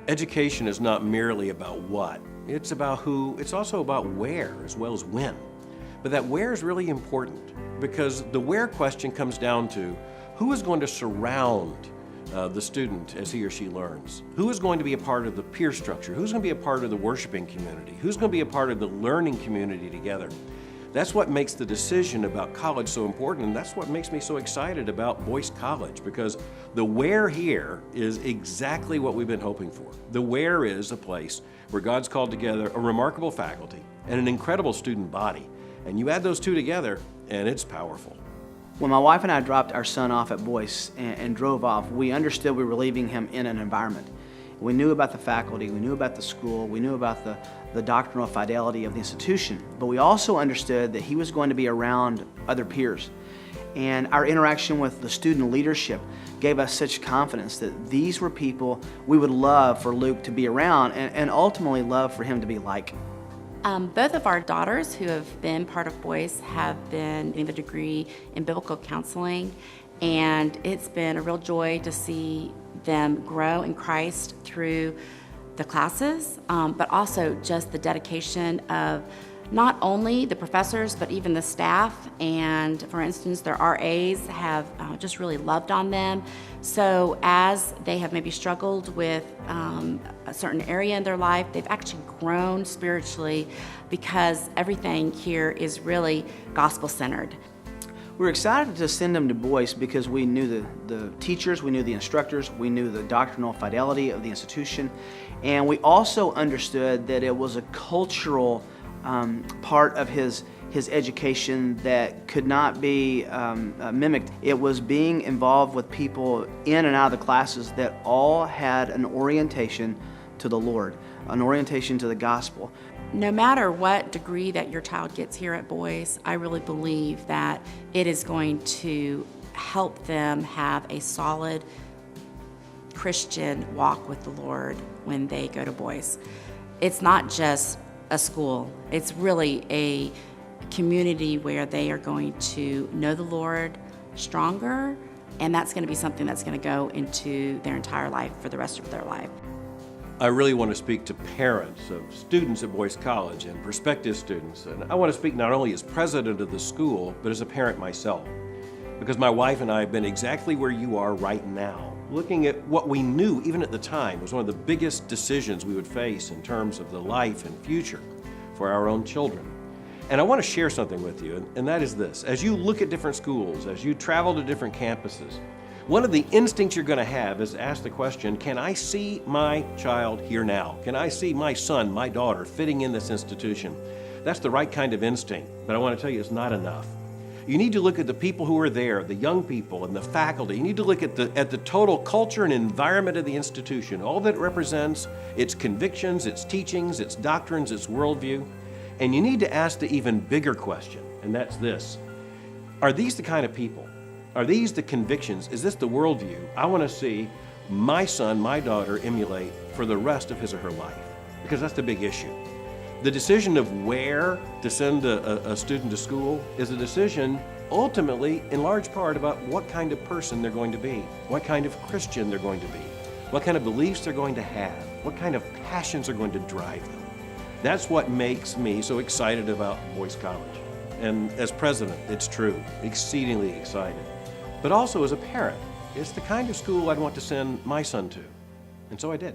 Education is not merely about what, it's about who, it's also about where as well as when. But that where is really important because the where question comes down to who is going to surround the student as he or she learns? Who is going to be a part of the peer structure? Who's going to be a part of the worshiping community? Who's going to be a part of the learning community together? That's what makes the decision about college so important, and that's what makes me so excited about Boyce College, because the where here is exactly what we've been hoping for. The where is a place where God's called together a remarkable faculty and an incredible student body, and you add those two together, and it's powerful. When my wife and I dropped our son off at Boyce and drove off, we understood we were leaving him in an environment. We knew about the faculty, we knew about the school, we knew about the doctrinal fidelity of the institution, but we also understood that he was going to be around other peers. And our interaction with the student leadership gave us such confidence that these were people we would love for Luke to be around and ultimately love for him to be like. Both of our daughters who have been part of Boyce have been getting a degree in biblical counseling, and it's been a real joy to see them grow in Christ through the classes, but also just the dedication of not only the professors, but even the staff. And for instance, their RAs have just really loved on them. So as they have maybe struggled with a certain area in their life, they've actually grown spiritually because everything here is really gospel-centered. We were excited to send them to Boyce because we knew the teachers, we knew the instructors, we knew the doctrinal fidelity of the institution, and we also understood that it was a cultural part of his education that could not be mimicked. It was being involved with people in and out of the classes that all had an orientation to the Lord, an orientation to the gospel. No matter what degree that your child gets here at Boyce, I really believe that it is going to help them have a solid Christian walk with the Lord when they go to Boyce. It's not just a school, it's really a community where they are going to know the Lord stronger, and that's going to be something that's going to go into their entire life for the rest of their life. I really want to speak to parents of students at Boyce College and prospective students. And I want to speak not only as president of the school, but as a parent myself. Because my wife and I have been exactly where you are right now, looking at what we knew even at the time was one of the biggest decisions we would face in terms of the life and future for our own children. And I want to share something with you, and that is this. As you look at different schools, as you travel to different campuses, one of the instincts you're going to have is to ask the question, can I see my child here now? Can I see my son, my daughter fitting in this institution? That's the right kind of instinct, but I want to tell you it's not enough. You need to look at the people who are there, the young people and the faculty. You need to look at the total culture and environment of the institution, all that it represents, its convictions, its teachings, its doctrines, its worldview. And you need to ask the even bigger question, and that's this. Are these the kind of people? Are these the convictions? Is this the worldview I want to see my son, my daughter emulate for the rest of his or her life? Because that's the big issue. The decision of where to send a student to school is a decision ultimately in large part about what kind of person they're going to be, what kind of Christian they're going to be, what kind of beliefs they're going to have, what kind of passions are going to drive them. That's what makes me so excited about Boyce College. And as president, it's true, exceedingly excited. But also as a parent, it's the kind of school I'd want to send my son to. And so I did.